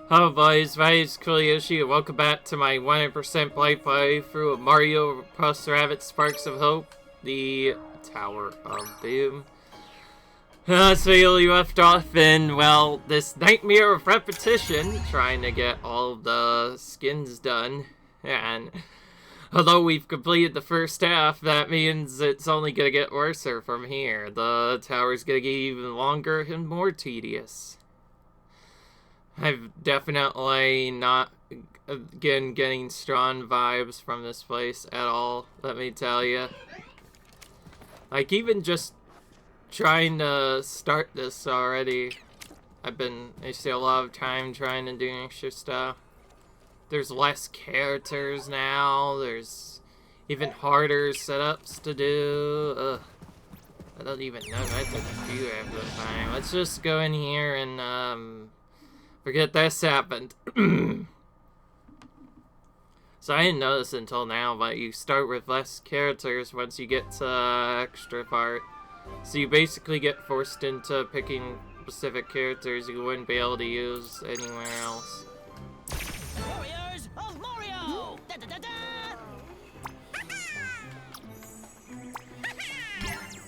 Hello boys, my name is Kuliyoshi and welcome back to my 100% playthrough of Mario plus Rabbids Sparks of Hope, the Tower of Doom. So you left off in, well, this nightmare of repetition, trying to get all of the skins done, and although we've completed the first half, that means it's only gonna get worse from here. The tower's gonna get even longer and more tedious. I've definitely not, again, getting strong vibes from this place at all, let me tell you. Like, even just trying to start this already, I see a lot of time trying to do extra stuff. There's less characters now, there's even harder setups to do. Ugh. I don't even know what to do half the time. Let's just go in here and, forget this happened. So I didn't know this until now, but you start with less characters once you get to extra part. So you basically get forced into picking specific characters you wouldn't be able to use anywhere else. Warriors of Mario! Da, da, da, da.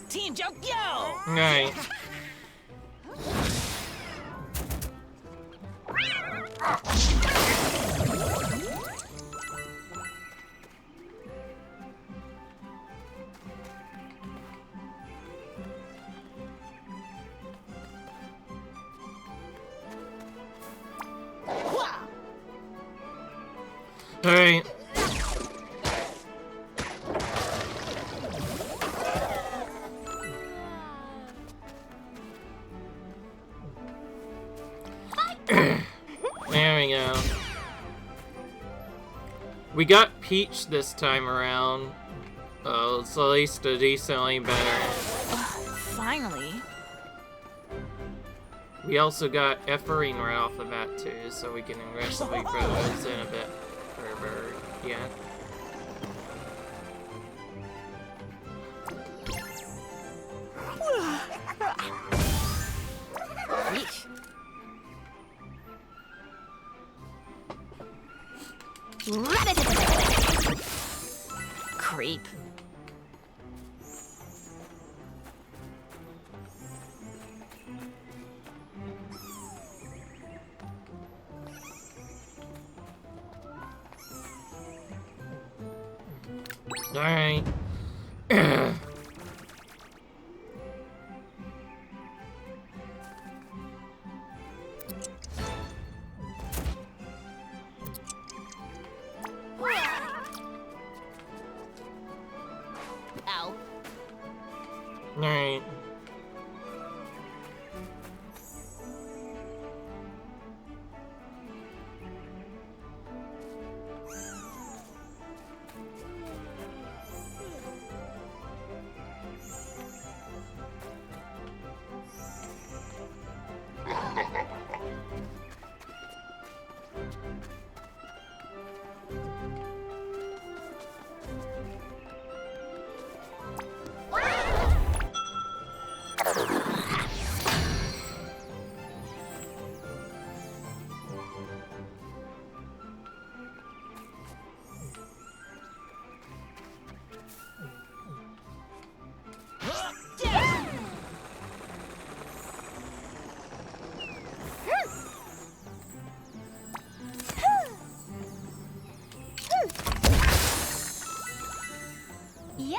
Team Joke Yo! Right. Alright. There we go. We got Peach this time around. Oh, it's at least a decently better. Finally. We also got Efferine right off the bat too, so we can aggressively throw those in a bit further. Yeah. Creep. Alright. Ow. Alright. Yay!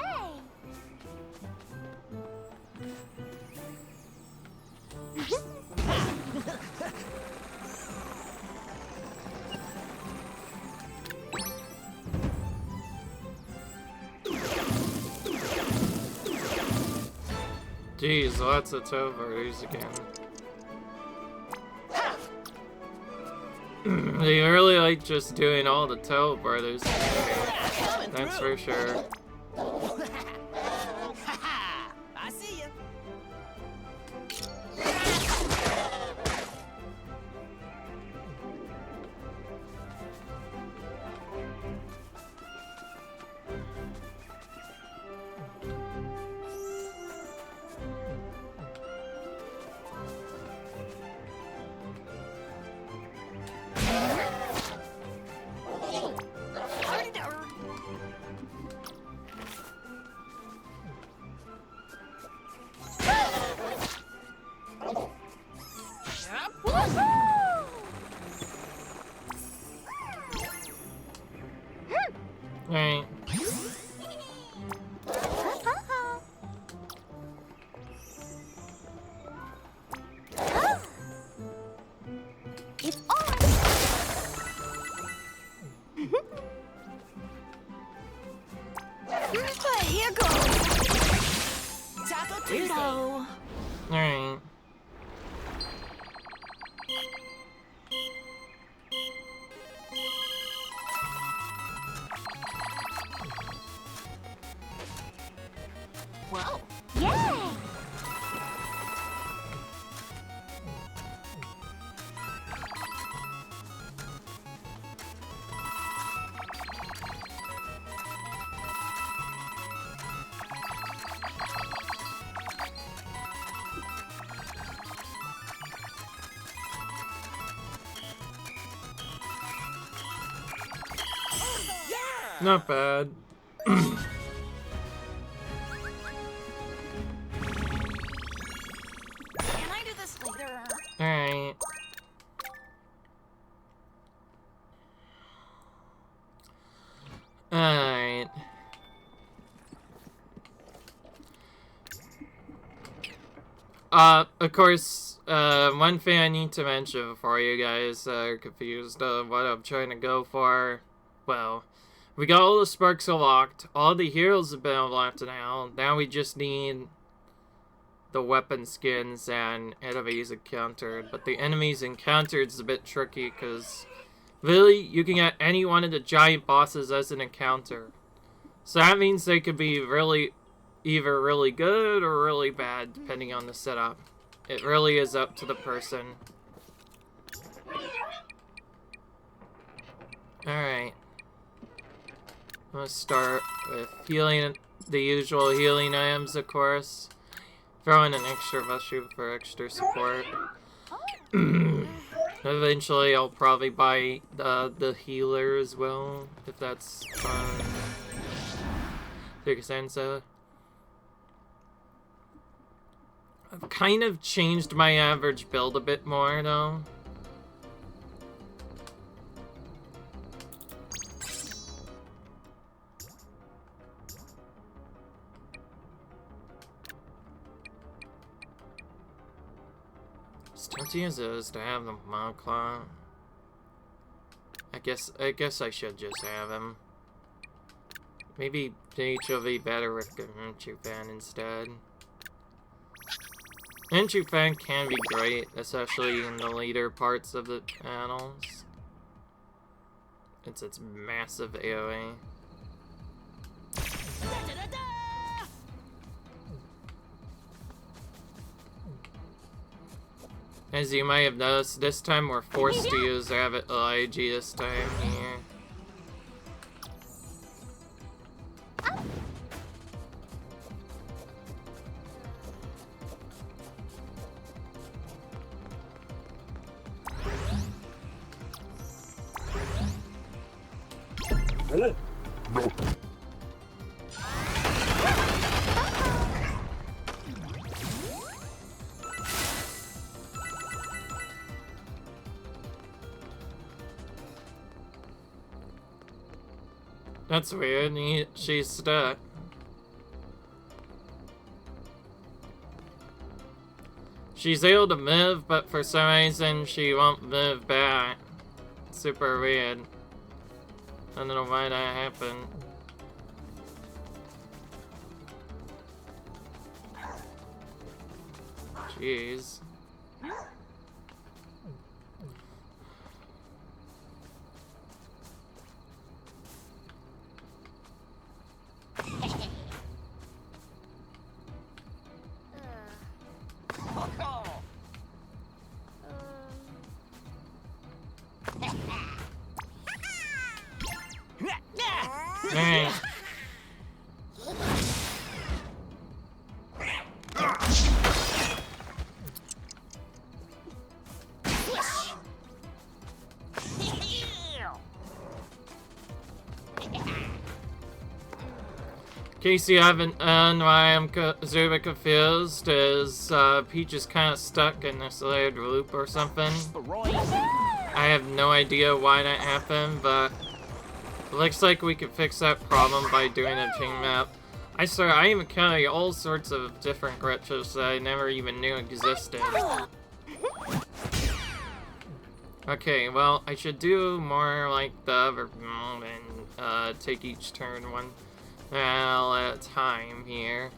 Jeez, lots of teleporters again. They really like just doing all the teleporters. That's for sure. I see ya. Alright. It's on. Here goes. Taco Tuesday. Weirdo. Alright. Whoa. Yay! Not bad. Can I do this later? Alright. Alright. Of course, one thing I need to mention before you guys are confused of what I'm trying to go for. Well, we got all the sparks unlocked. All the heroes have been unlocked now. Now we just need the weapon skins and enemies encountered. But the enemies encountered is a bit tricky because really, you can get any one of the giant bosses as an encounter. So that means they could be either really good or really bad, depending on the setup. It really is up to the person. Alright. I'm gonna start with healing, the usual healing items, of course. Throw in an extra mushroom for extra support. Eventually, I'll probably buy the healer as well, if that's fun. Sensa. I've kind of changed my average build a bit more, though. Tempting as it is to have the Mog Claw. I guess I should just have him. Maybe Peach will be better with the Fan instead. Fan can be great, especially in the later parts of the panels. It's its massive AoE. As you might have noticed, this time we're forced to use Rabbit IG this time here. That's weird, she's stuck. She's able to move, but for some reason she won't move back. Super weird. I don't know why that happened. Jeez. Hey. In case you haven't known why I'm super confused, is Peach is kind of stuck in this layered loop or something. I have no idea why that happened, but Looks like we could fix that problem by doing a team map. I swear, I am encountering all sorts of different glitches that I never even knew existed. Okay, well, I should do more like the other and take each turn one at a time here.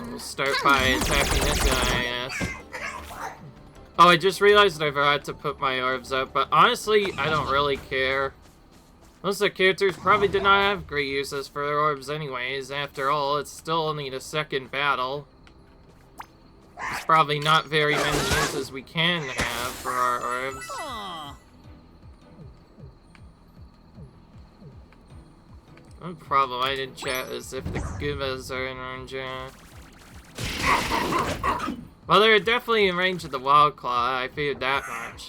We'll start by attacking this guy, I guess. Oh, I just realized I forgot to put my orbs up, but honestly, I don't really care. Most of the characters probably did not have great uses for their orbs anyways. After all, it's still only the second battle. There's probably not very many uses we can have for our orbs. One problem I didn't chat is if the Goombas are in range. Well, they're definitely in range of the Wild Claw. I figured that much.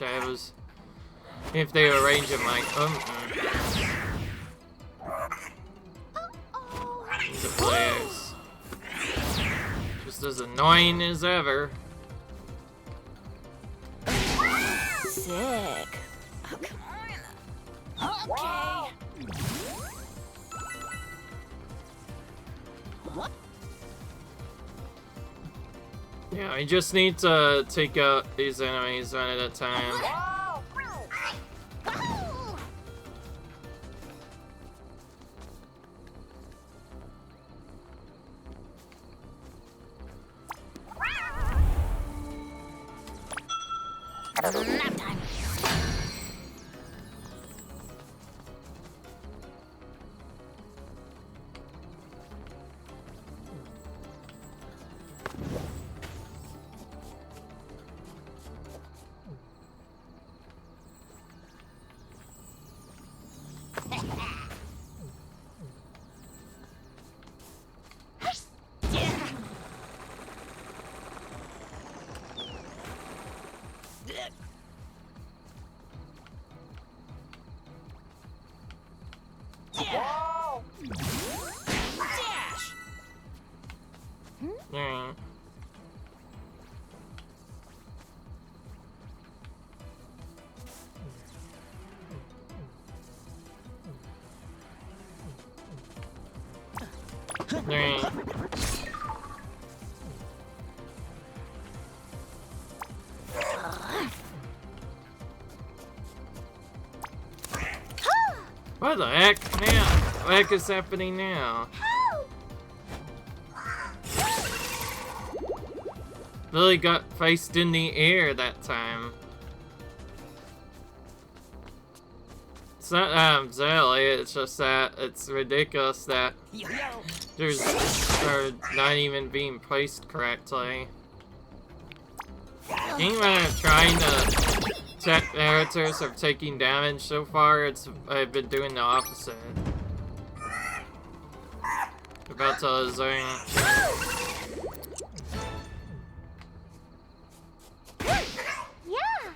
If they were range of my the players. Just as annoying as ever. Sick. Oh, come on. Okay. Yeah, I just need to take out these enemies one at a time. Nap time. Dash! Yeah. Yeah. What the heck now? What the heck is happening now? Lily got placed in the air that time. It's not that I'm silly, it's just that it's ridiculous that they're not even being placed correctly. I think when I'm trying to check characters are taking damage so far, I've been doing the opposite. About to zone. Yeah.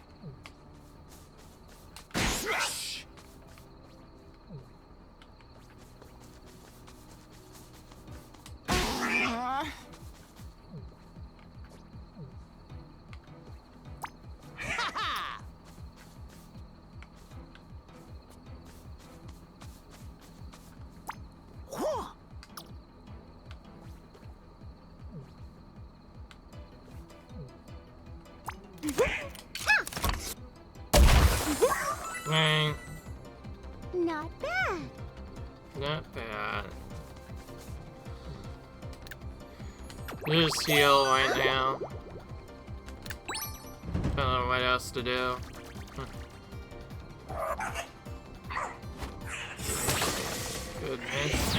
Dang. Not bad. Not bad. Just heal right now. I don't know what else to do. Goodness.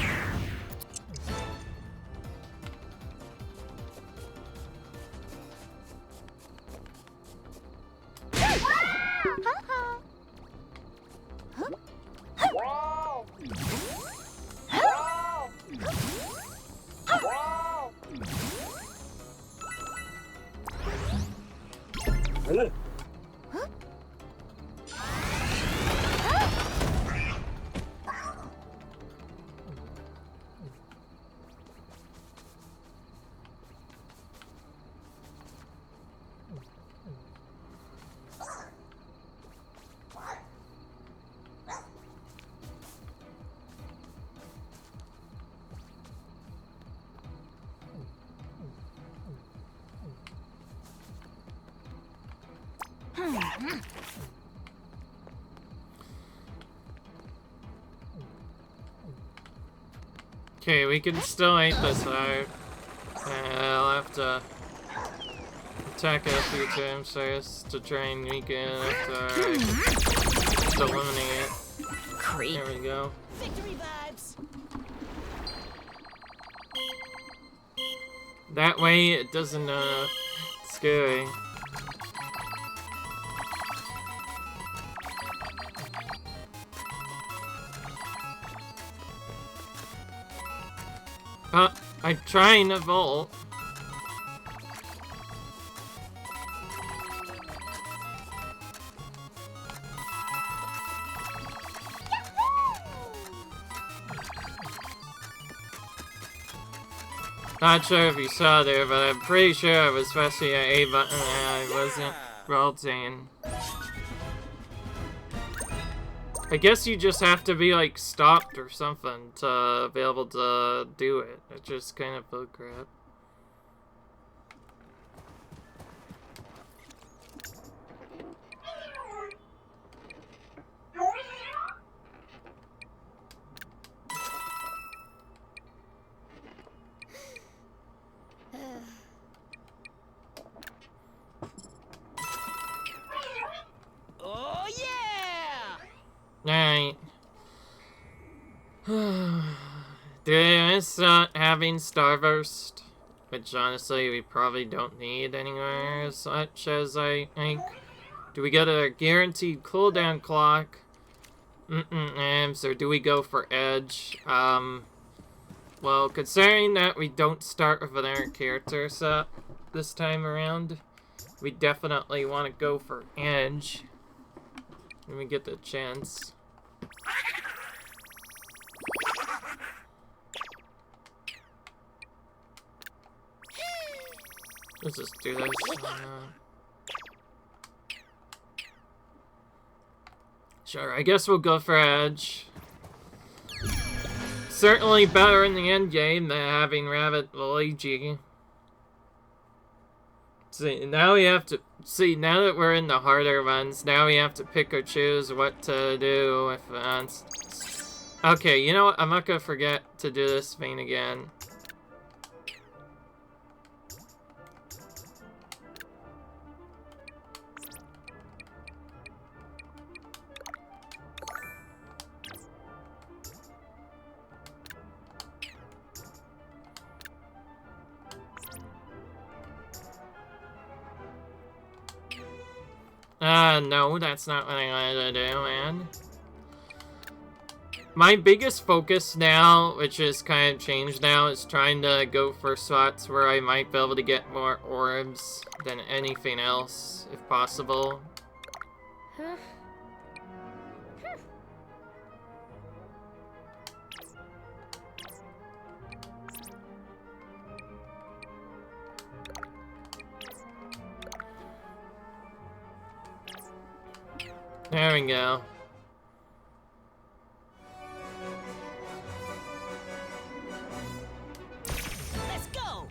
Okay, we can still ain't this out. I'll have to attack it a few times first to try and weaken it after I just eliminate it. Creep. There we go. Victory vibes. That way it doesn't, scary. I'm trying to vault. Not sure if you saw there, but I'm pretty sure I was pressing an A button and I wasn't vaulting. I guess you just have to be like stopped or something to be able to do it. It's just kind of bullcrap. Oh yeah! Alright. Do I miss not having Starburst? Which honestly we probably don't need anywhere as such as I think. Do we get a guaranteed cooldown clock? So do we go for Edge? Well, considering that we don't start with another character set this time around, we definitely want to go for Edge. When we get the chance. Let's just do this. Sure, I guess we'll go for Edge. Certainly better in the end game than having Rabbit Luigi. See, now we have to... See, now that we're in the harder ones, now we have to pick or choose what to do if that's... Okay, you know what? I'm not gonna forget to do this thing again. No, that's not what I wanted to do, man. My biggest focus now, which is kind of changed now, is trying to go for spots where I might be able to get more orbs than anything else, if possible. There we go. Let's go!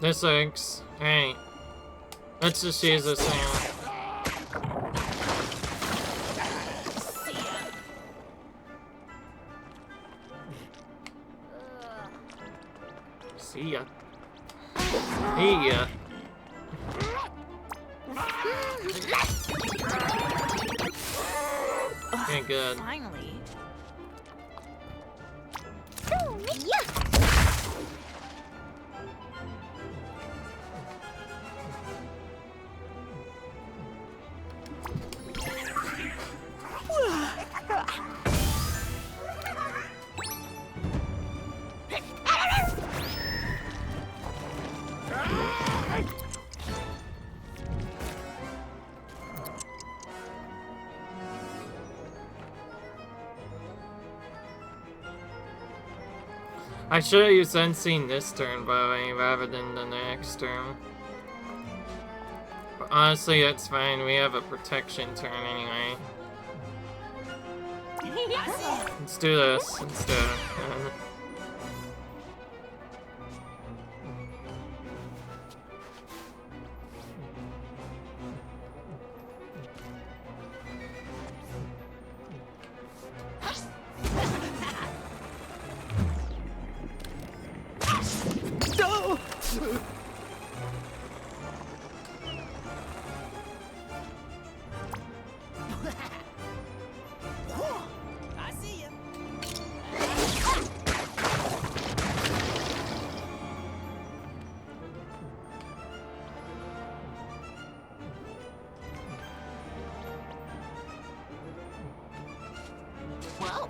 This works. Alright. Let's just use this thing. See ya. See ya. Okay, good. Finally. Yeah. I should have used Unseen this turn, by the way, rather than the next turn. But honestly, that's fine. We have a protection turn anyway. Let's do this instead. I see ya. Whoa.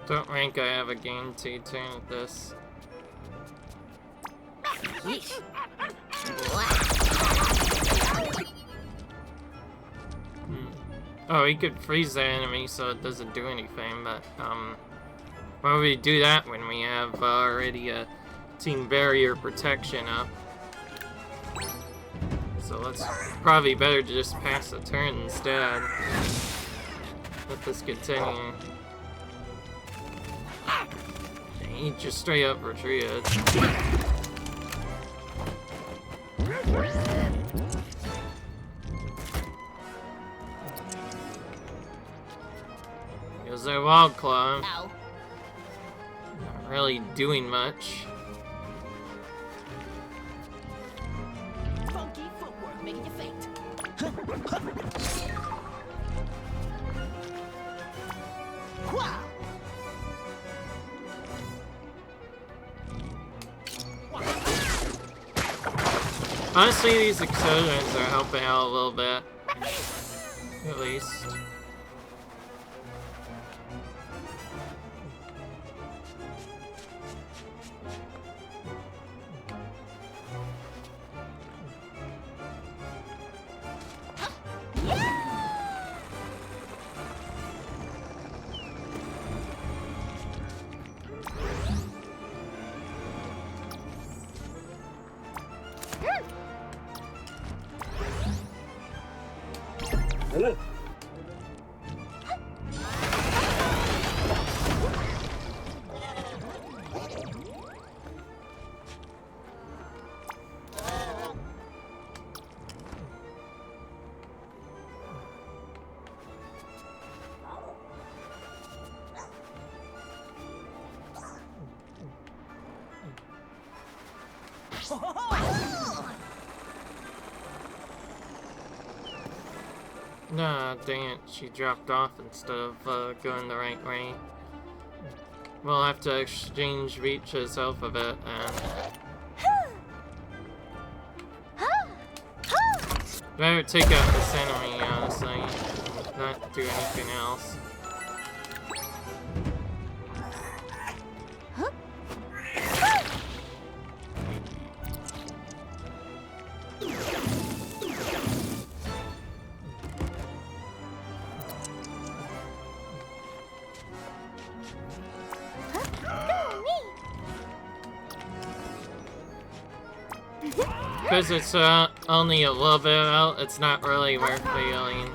Don't think I have a guaranteed turn at this. Yeesh. Oh, he could freeze the enemy so it doesn't do anything, but, why would we do that when we have already a team barrier protection up? So let's probably better to just pass the turn instead. Let this continue. He just straight up retreated. It was a wild claw. Ow. Not really doing much. Funky footwork making you faint. Wow. Honestly, these explosions are helping out a little bit. At least. Nah, dang it, she dropped off instead of going the right way. We'll have to exchange Reach's alphabet and... Better take out this enemy, honestly. Not do anything else. Because it's only a little bit out, it's not really worth failing.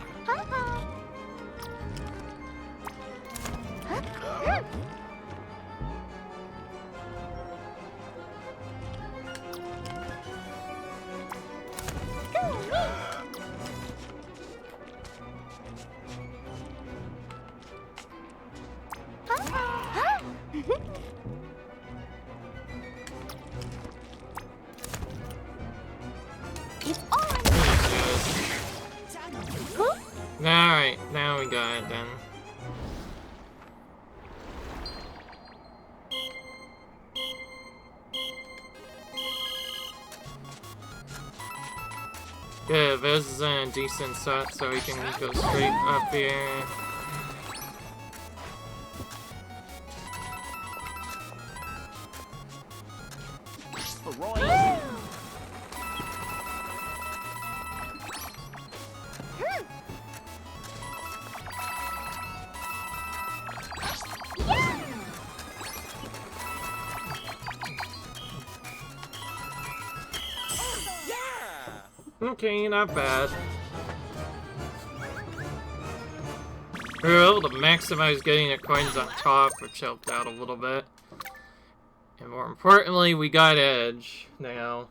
Alright, now we got it then. Good, Viz is in a decent set, so we can go straight up here. For Roy. Okay, not bad. We were able to maximize getting the coins on top, which helped out a little bit. And more importantly, we got Edge now.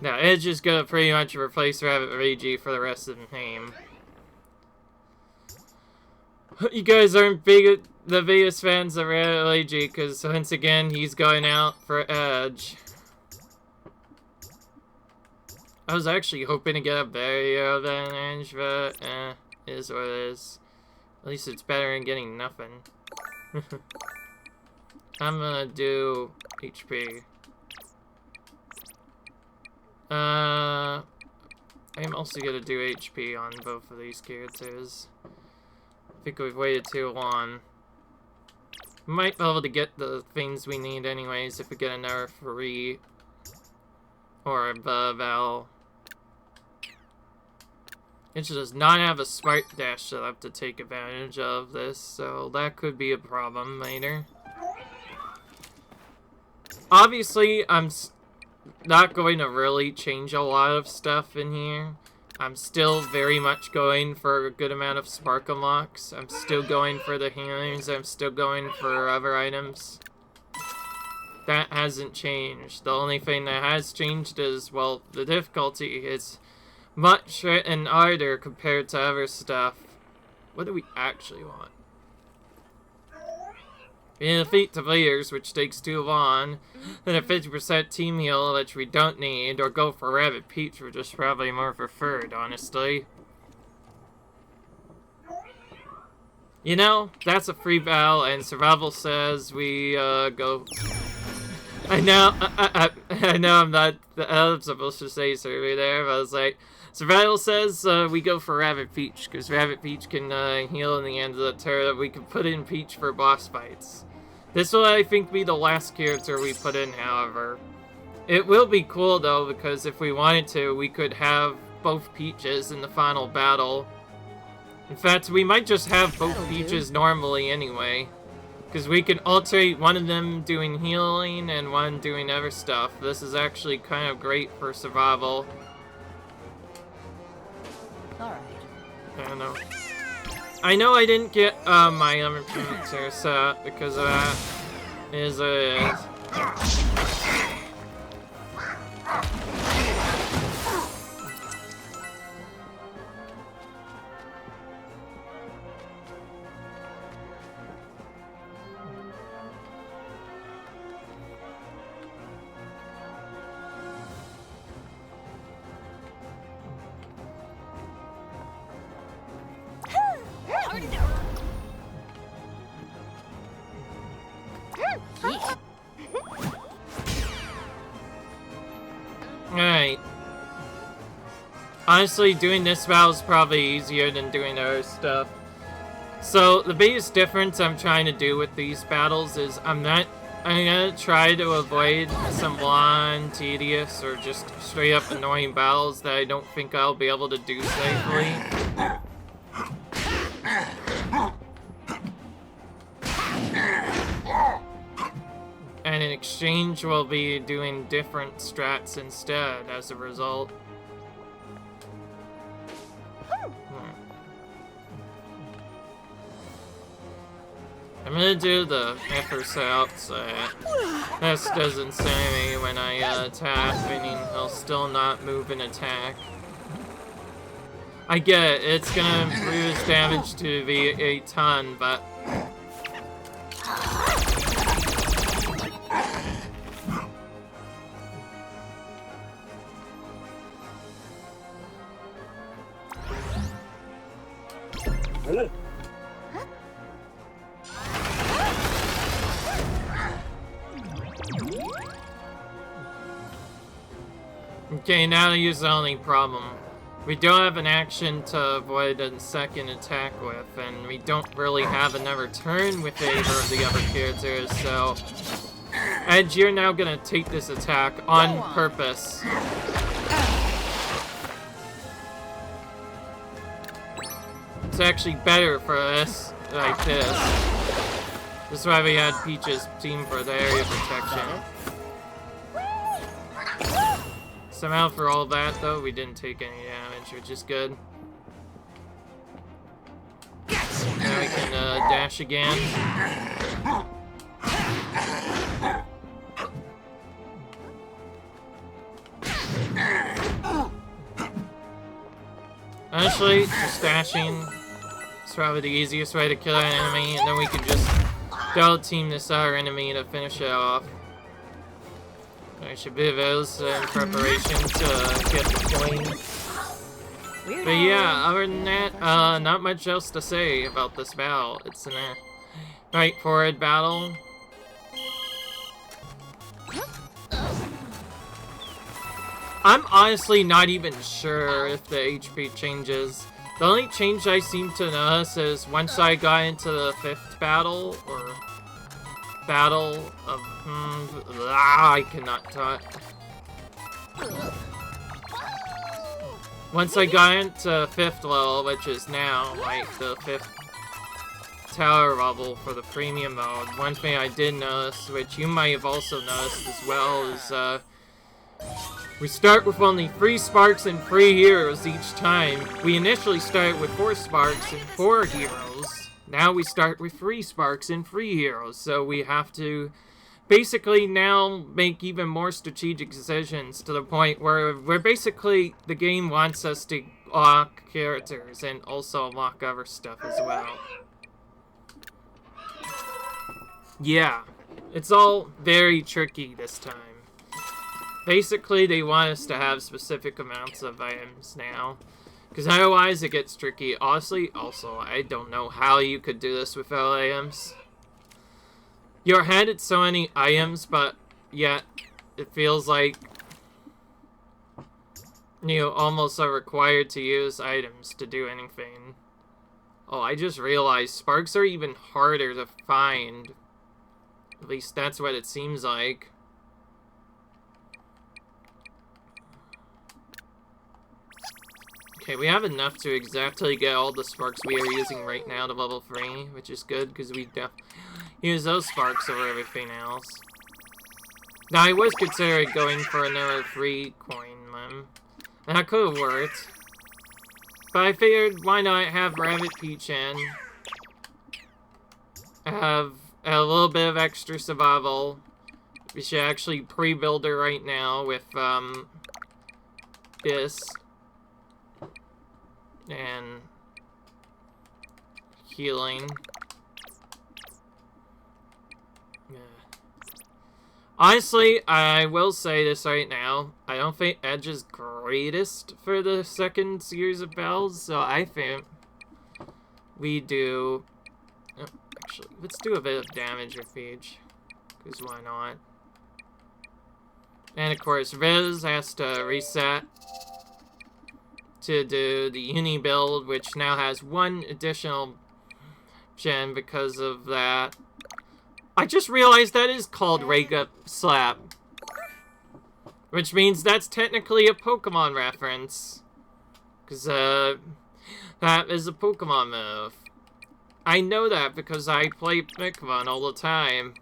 Now, Edge is gonna pretty much replace Rabbit Ragey for the rest of the game. You guys aren't the biggest fans of Rabbit Ragey, because once again, he's going out for Edge. I was actually hoping to get a barrier than Edge, but it is what it is. At least it's better than getting nothing. I'm gonna do HP. I'm also gonna do HP on both of these characters. I think we've waited too long. Might be able to get the things we need anyways if we get another free or above L. It does not have a smart dash set up to take advantage of this, so that could be a problem later. Obviously, I'm not going to really change a lot of stuff in here. I'm still very much going for a good amount of spark unlocks. I'm still going for the healers. I'm still going for other items. That hasn't changed. The only thing that has changed is, well, the difficulty is much and harder compared to other stuff. What do we actually want? We defeat the players, which takes too long, then a 50% team heal, which we don't need, or go for Rabbit Peach, which is probably more preferred, honestly. You know, that's a free battle, and Survival says we go. I know I'm not supposed to say survey there, but I was like, Survival says we go for Rabbit Peach, because Rabbit Peach can heal in the end of the turn. We can put in Peach for boss fights. This will, I think, be the last character we put in, however. It will be cool, though, because if we wanted to, we could have both Peaches in the final battle. In fact, we might just have both Peaches normally anyway. Because we can alternate one of them doing healing and one doing other stuff. This is actually kind of great for survival. Alright. I don't know. I know I didn't get my other character set because of that. Is it? Alright. Honestly, doing this battle is probably easier than doing other stuff. So, the biggest difference I'm trying to do with these battles is I'm gonna try to avoid some long, tedious, or just straight up annoying battles that I don't think I'll be able to do safely. And in exchange, we'll be doing different strats instead as a result. I'm gonna do the effort out set. This doesn't save me when I attack, meaning he'll still not move and attack. I get it, it's gonna reduce damage to be a ton, but okay, now here's the only problem. we don't have an action to avoid a second attack with, and we don't really have another turn with either of the other characters, so... Edge, you're now gonna take this attack on purpose. It's actually better for us like this. This is why we had Peach's team for the area protection. Somehow for all that, though, we didn't take any damage, which is good. Now we can dash again. Honestly, just dashing is probably the easiest way to kill an enemy, and then we can just double team this other enemy to finish it off. I should be those in preparation to get the coin. But yeah, other than that, not much else to say about this battle. It's an right forward battle. I'm honestly not even sure if the HP changes. The only change I seem to notice is once I got into the 5th battle, or battle of, I cannot talk. Once I got into 5th level, which is now, like, the 5th tower level for the premium mode, one thing I did notice, which you might have also noticed as well, is, we start with only 3 sparks and 3 heroes each time. We initially started with 4 sparks and 4 heroes. Now we start with 3 sparks and 3 heroes. So we have to basically now make even more strategic decisions to the point where we're basically, the game wants us to lock characters and also lock other stuff as well. Yeah, it's all very tricky this time. Basically, they want us to have specific amounts of items now. Because otherwise, it gets tricky. Honestly, also, I don't know how you could do this without items. You're handed so many items, but yet, it feels like you almost are required to use items to do anything. Oh, I just realized sparks are even harder to find. At least that's what it seems like. Okay, we have enough to exactly get all the sparks we are using right now to level 3, which is good, because we use those sparks over everything else. Now, I was considering going for another 3 coin limb. That could have worked. But I figured, why not have Rabbit Peach in? Have a little bit of extra survival. We should actually pre-build her right now with, this. And healing. Yeah. Honestly, I will say this right now. I don't think Edge is greatest for the second series of battles, so I think we do... Oh, actually, let's do a bit of damage with Peach, because why not? And of course, Riz has to reset to do the uni build, which now has 1 additional gen because of that. I just realized that is called Wake Up Slap, which means that's technically a Pokemon reference, because that is a Pokemon move. I know that because I play Pokemon all the time.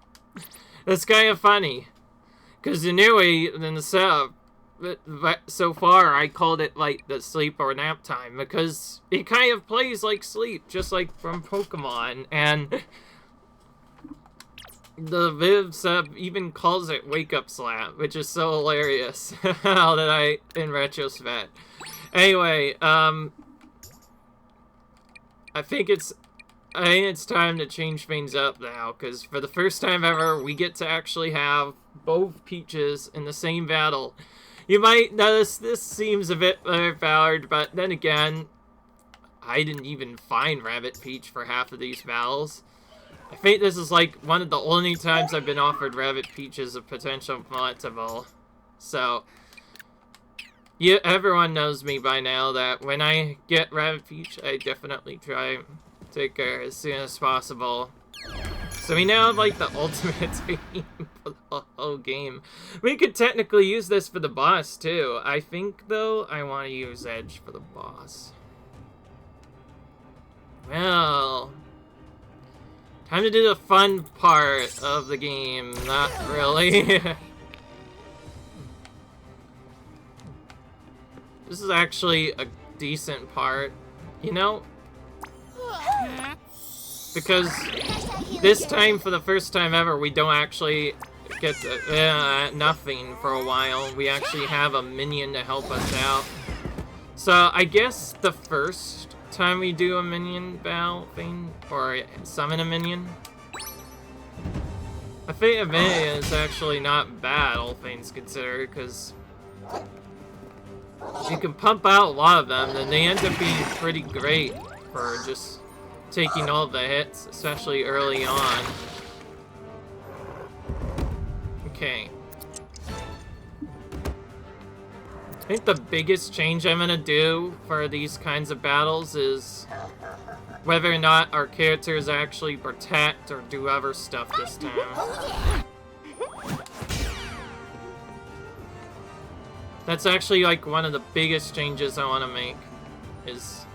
That's kind of funny, because anyway, in the setup, but so far, I called it, like, the sleep or nap time, because it kind of plays like sleep, just like from Pokemon, and the Viv sub even calls it Wake Up Slap, which is so hilarious, now that in retrospect. Anyway, I think it's time to change things up now, because for the first time ever, we get to actually have both Peaches in the same battle. You might notice this seems a bit overpowered, but then again, I didn't even find Rabbit Peach for half of these battles. I think this is like one of the only times I've been offered Rabbit Peach as a potential collectible. So, Yeah, everyone knows me by now that when I get Rabbid Peach, I definitely try to take her as soon as possible. So we now have like the ultimate team for the whole game. We could technically use this for the boss too. I think though I want to use Edge for the boss. Well, time to do the fun part of the game. Not really. This is actually a decent part, you know? Because this time, for the first time ever, we don't actually get nothing for a while. We actually have a minion to help us out. So I guess the first time we do a minion battle thing, or summon a minion, I think a minion is actually not bad, all things considered, because you can pump out a lot of them, and they end up being pretty great for just taking all the hits, especially early on. Okay. I think the biggest change I'm gonna do for these kinds of battles is whether or not our characters actually protect or do other stuff this time. That's actually like one of the biggest changes I want to make, is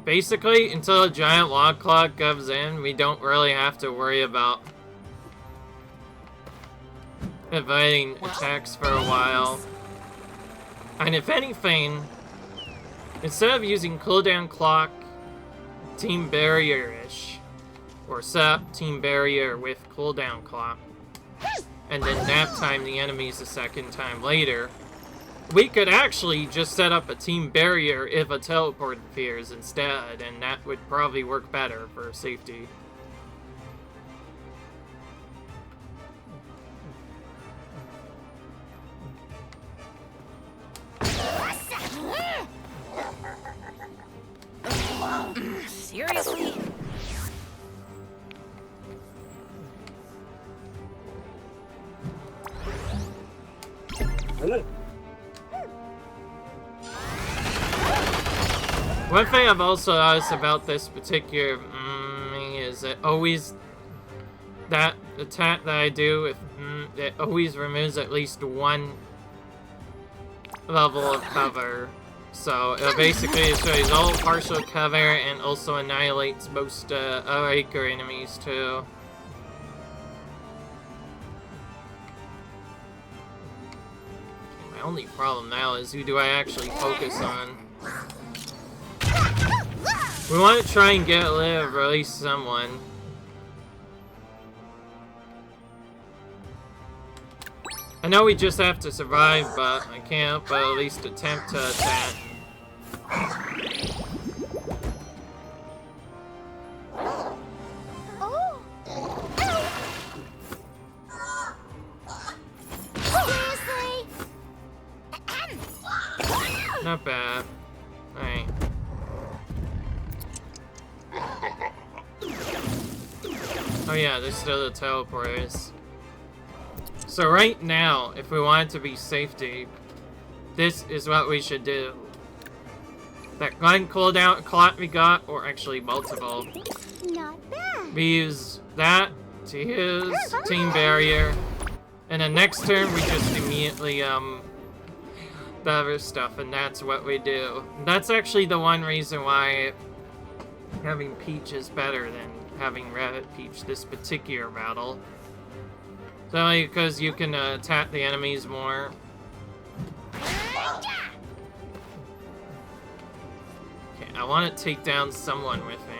basically until a giant log clock comes in, we don't really have to worry about evading attacks for a while. And if anything, instead of using cooldown clock, team barrier-ish, or set up team barrier with cooldown clock, and then nap time the enemies a second time later, we could actually just set up a team barrier if a teleport appears instead, and that would probably work better for safety. Seriously? One thing I've also noticed about this particular is it always, that attack that I do, it always removes at least one level of cover. So it basically shows all partial cover and also annihilates most Acre enemies too. My only problem now is who do I actually focus on? We want to try and get rid of at least someone. I know we just have to survive, but I can't help but at least attempt to attack. Oh. Seriously? Not bad. Alright. Oh yeah, there's still the teleporters. So right now, if we want it to be safety, this is what we should do. That one cooldown clock we got, or actually multiple, Not bad. we use that to use team barrier, and then next turn we just immediately the other stuff, and that's what we do. And that's actually the one reason why having Peach is better than having Rabbid Peach this particular battle. It's only because you can attack the enemies more. Okay, I want to take down someone with me.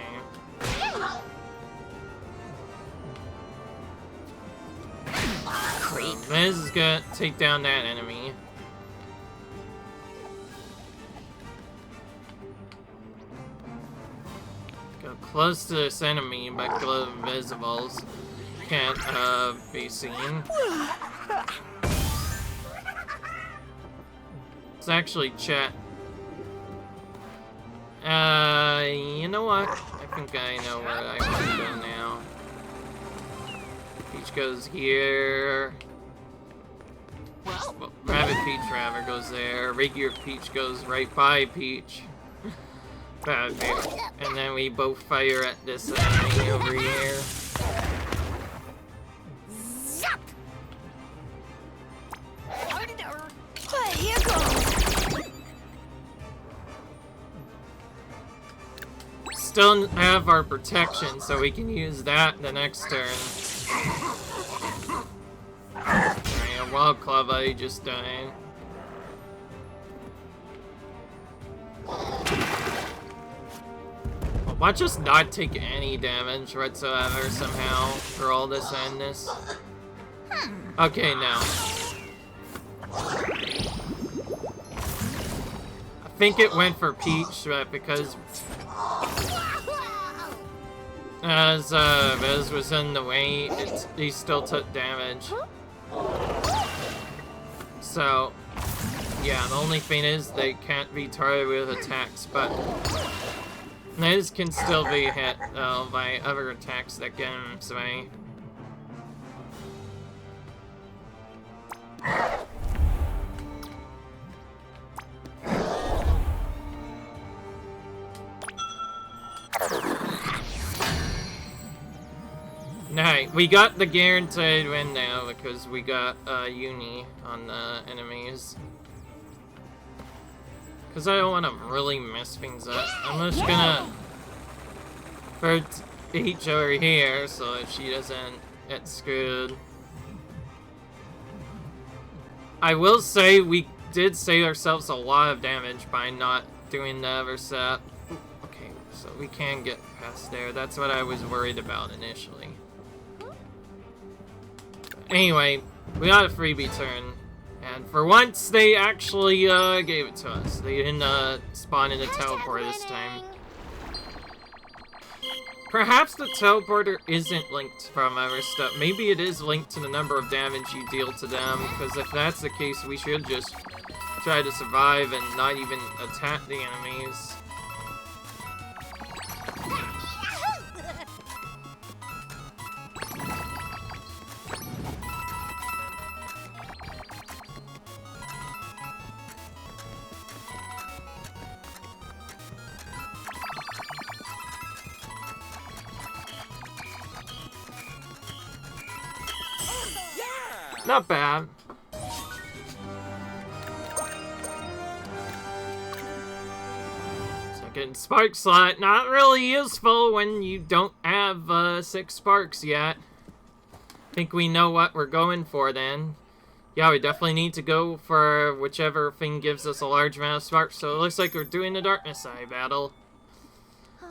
This is gonna take down that enemy. Go close to this enemy, but glow invisibles can't be seen. Let's actually check. You know what? I think I know where I want to go now. Peach goes here. Well, Rabbit Peach rather goes there. Regular Peach goes right by Peach. Bad Peach. And then we both fire at this enemy over here. Zap! Here goes. Still have our protection, so we can use that the next turn. Alright, a Wild Club I just died. Watch us not take any damage whatsoever somehow for all this madness. Okay, now. I think it went for Peach, but because as Viz was in the way, he still took damage. So, yeah, the only thing is they can't be targeted with attacks, but Liz can still be hit, though, by other attacks that get him sway. Alright, we got the guaranteed win now because we got Uni on the enemies. Because I don't want to really mess things up. I'm just gonna put Peach over here so if she doesn't get screwed. I will say we did save ourselves a lot of damage by not doing the other set. Okay, so we can get past there. That's what I was worried about initially. Anyway, we got a freebie turn. And for once, they actually gave it to us. They didn't spawn in a teleporter this time. Perhaps the teleporter isn't linked from other stuff. Maybe it is linked to the number of damage you deal to them, because if that's the case, we should just try to survive and not even attack the enemies. Not bad. Second spark slot, not really useful when you don't have 6 sparks yet. Think we know what we're going for then. Yeah, we definitely need to go for whichever thing gives us a large amount of sparks. So it looks like we're doing the Darkness Eye battle.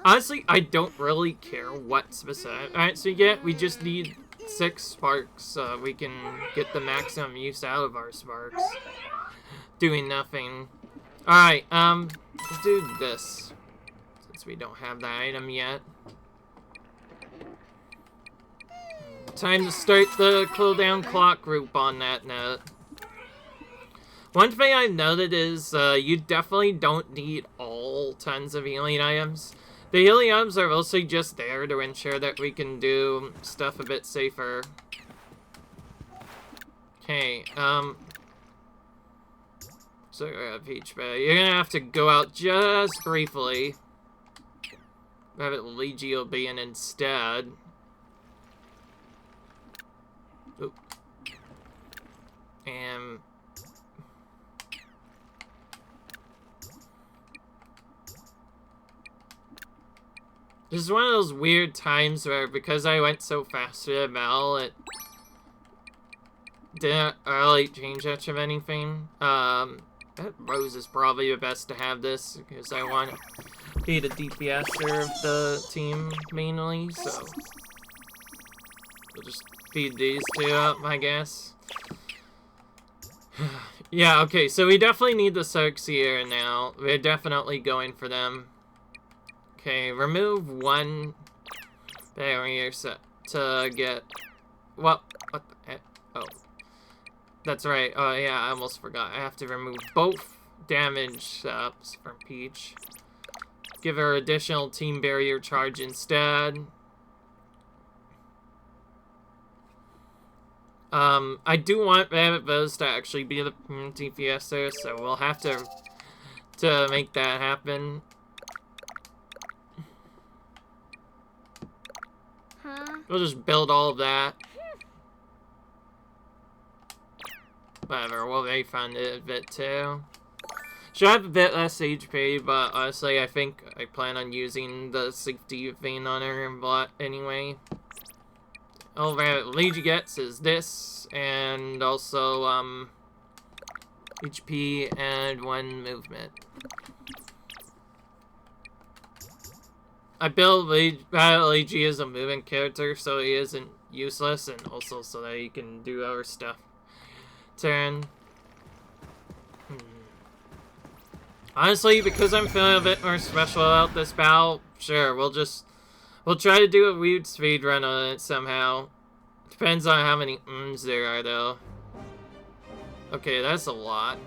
Honestly, I don't really care what specific. Alright, so yeah, we just need 6 sparks so we can get the maximum use out of our sparks. Doing nothing. Alright, let's do this. Since we don't have that item yet. Time to start the cooldown clock group on that note. One thing I've noted is you definitely don't need all tons of healing items. The healing items are mostly just there to ensure that we can do stuff a bit safer. Okay, so Peach, but you're gonna have to go out just briefly. Have it Legio be in instead. Oop. And this is one of those weird times where, because I went so fast with the battle, it didn't really change much of anything. Rose is probably the best to have this, because I want to be the DPSer of the team, mainly, so we'll just feed these two up, I guess. Yeah, okay, so we definitely need the Soaks here now. We're definitely going for them. Okay, remove one barrier set to get... What the heck? Oh. That's right. Oh, yeah, I almost forgot. I have to remove both damage ups from Peach. give her additional team barrier charge instead. I do want Rabbids to actually be the DPSer, so we'll have to make that happen. We'll just build all of that. Whatever, we'll refund it a bit too. Should have a bit less HP, but honestly, I think I plan on using the safety vein on her and bot anyway. All Rabbids gets is this, and also, HP and 1 movement. I built Rabbids as a moving character, so he isn't useless, and also so that he can do other stuff. Turn. Honestly, because I'm feeling a bit more special about this battle, sure, we'll try to do a weird speed run on it somehow. Depends on how many there are, though. Okay, that's a lot.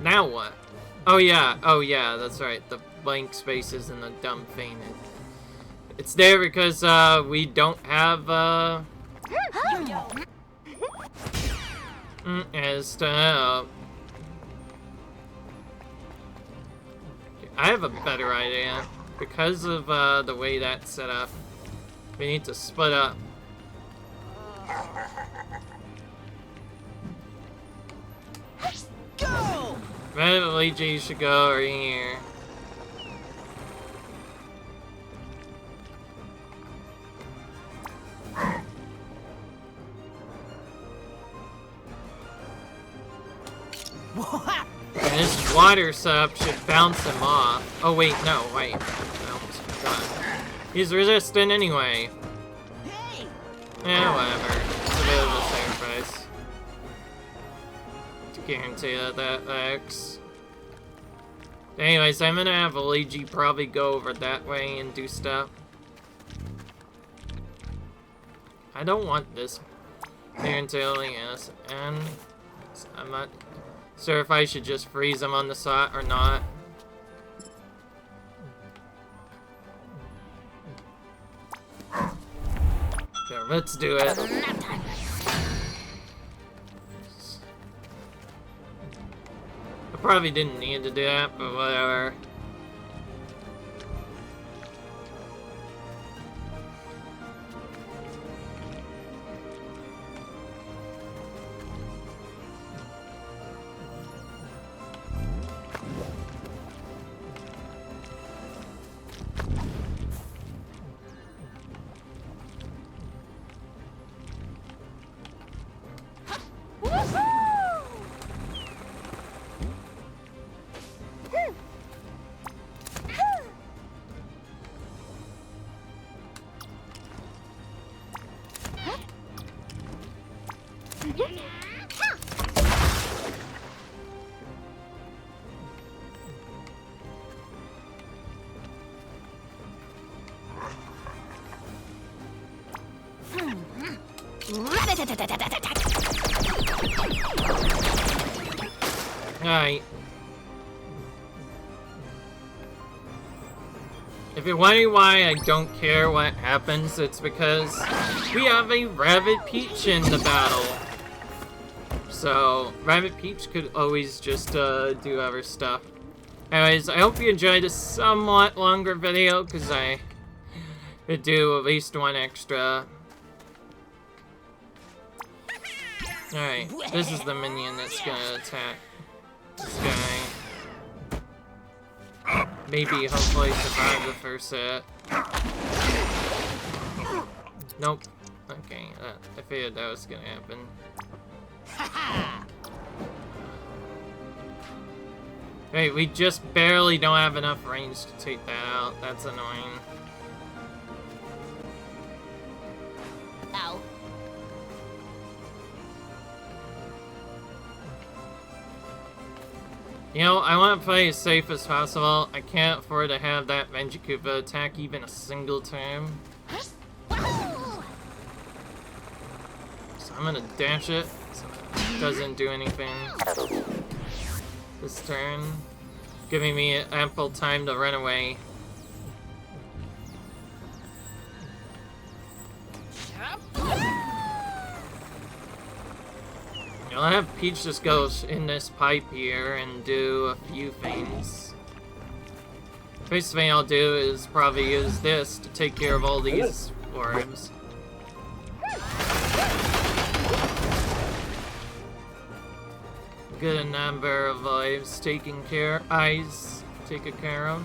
Now what? Oh yeah, that's right. The blank spaces and the dumb thing. It's there because we don't have as to I have a better idea. Because of the way that's set up, we need to split up. Go! Rabbids should go over here. What? And this water setup should bounce him off. Oh wait, no, wait. I almost forgot. He's resistant anyway. Hey! Yeah, whatever. It's a bit of a sacrifice. To guarantee that works. Anyways, I'm gonna have Luigi probably go over that way and do stuff. I don't want this here until yes, and I'm not sure if I should just freeze him on the spot or not. There, let's do it. I probably didn't need to do that, but whatever. Alright. If you're wondering why I don't care what happens, it's because we have a Rabbid Peach in the battle. So, Rabbid Peach could always just do other stuff. Anyways, I hope you enjoyed a somewhat longer video, because I could do at least one extra. Alright, this is the minion that's gonna attack this guy. Maybe, hopefully, survive the first hit. Nope. Okay, I figured that was gonna happen. Wait, we just barely don't have enough range to take that out. That's annoying. Ow. You know, I want to play as safe as possible. I can't afford to have that Venjikuba attack even a single time. So I'm gonna dash it. So doesn't do anything this turn, giving me ample time to run away. I'll have Peach just go in this pipe here and do a few things. First thing I'll do is probably use this to take care of all these orbs. Good number of lives taken care of.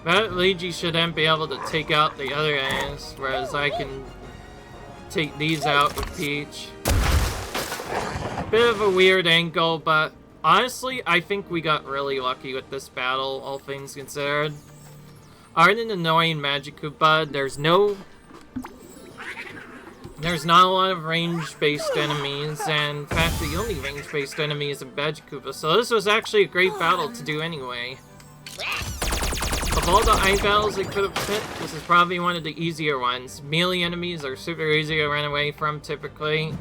That Luigi should then be able to take out the other guys, whereas I can take these out with Peach. Bit of a weird angle, but honestly, I think we got really lucky with this battle, all things considered. Other than annoying Magic Koopa, there's not a lot of range-based enemies, and in fact, the only range-based enemy is a Magic Koopa, so this was actually a great battle to do anyway. Of all the eye battles I could have picked, this is probably one of the easier ones. Melee enemies are super easy to run away from, typically.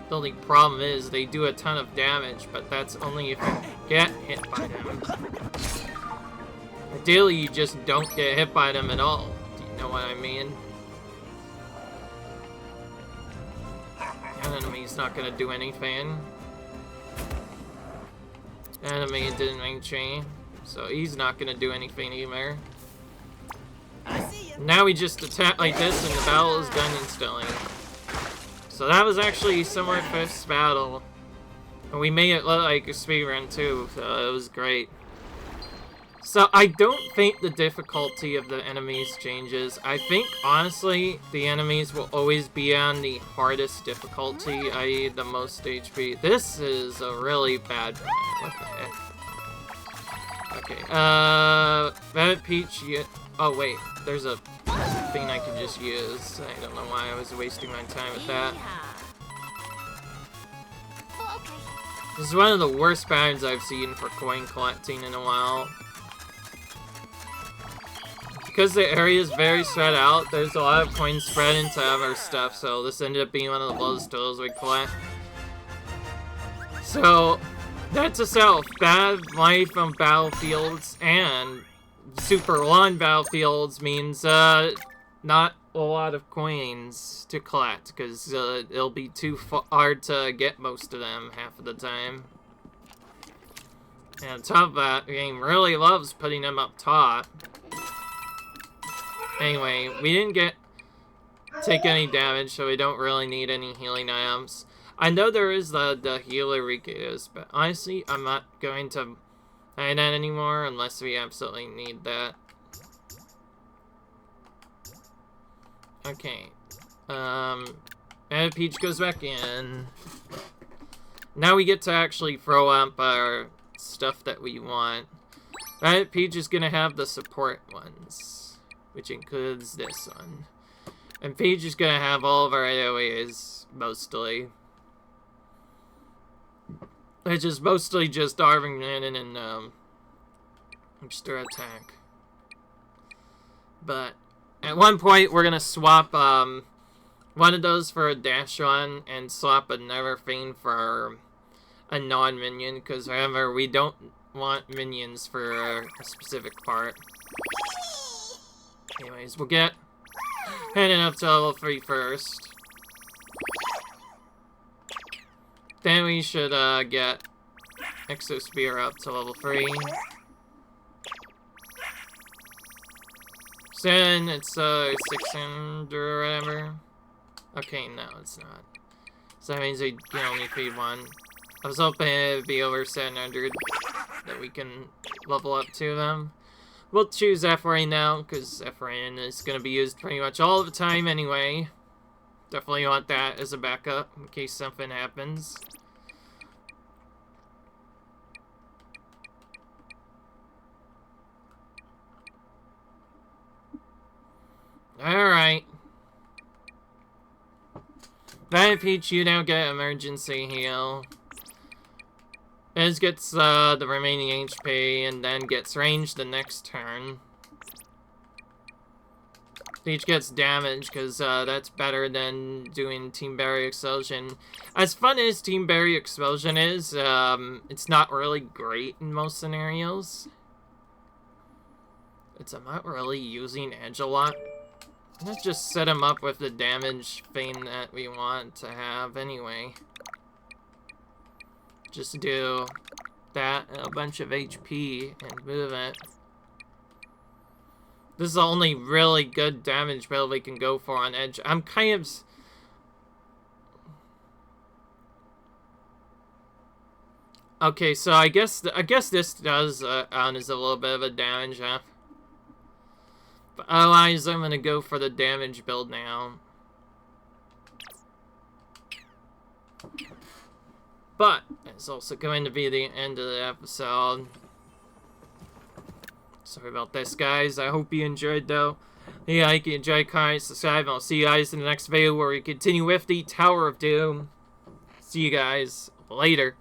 The only problem is they do a ton of damage, but that's only if you get hit by them. Ideally, you just don't get hit by them at all. Do you know what I mean? An enemy's not gonna do anything. Enemy didn't actually, so he's not gonna do anything either. Now we just attack like this and the battle is done instantly. So that was actually similar to this battle. And we made it look like a speedrun too, so it was great. So I don't think the difficulty of the enemies changes. I think, honestly, the enemies will always be on the hardest difficulty, i.e. the most HP. This is a really bad plan. What the heck? Okay, Rabbid Peach, oh wait, there's a thing I can just use. I don't know why I was wasting my time with that. This is one of the worst patterns I've seen for coin collecting in a while. Because the area is very spread out, there's a lot of coins spread into other stuff, so this ended up being one of the lowest totals we collect. So, that's itself, bad life on battlefields and super long battlefields means not a lot of coins to collect, because it'll be too hard to get most of them half of the time. And on top of that, the game really loves putting them up top. Anyway, we didn't take any damage, so we don't really need any healing items. I know there is the healer Rikus, but honestly, I'm not going to buy that anymore unless we absolutely need that. Okay. And Peach goes back in. Now we get to actually throw up our stuff that we want. Right, Peach is gonna have the support ones, which includes this one. And Peach is gonna have all of our AoEs, mostly. Which is mostly just Darving in and extra attack. But at one point we're gonna swap one of those for a dash one and swap another thing for a non-minion, because remember, we don't want minions for a specific part. Anyways, we'll get heading up to level 3 first. Then we should get Exo Spear up to level 3. So then it's 600 or whatever. Okay, no, it's not. So that means we can only feed one. I was hoping it'd be over 700 that we can level up to them. We'll choose Ephraim now, because Ephraim is going to be used pretty much all the time anyway. Definitely want that as a backup in case something happens. Alright. Rabbid Peach, you now get emergency heal. This gets the remaining HP and then gets range the next turn. Each gets damage, because that's better than doing Team Barrier Explosion. As fun as Team Barrier Explosion is, it's not really great in most scenarios. I'm not really using Edge a lot. Let's just set him up with the damage thing that we want to have anyway. Just do that and a bunch of HP and move it. This is the only really good damage build we can go for on Edge. I'm kind of... Okay, so I guess this does is a little bit of a damage, huh? But otherwise, I'm gonna go for the damage build now. But it's also going to be the end of the episode. Sorry about this, guys. I hope you enjoyed, though. Yeah, I hope you enjoyed, comment, subscribe, and I'll see you guys in the next video where we continue with the Tower of Doom. See you guys later.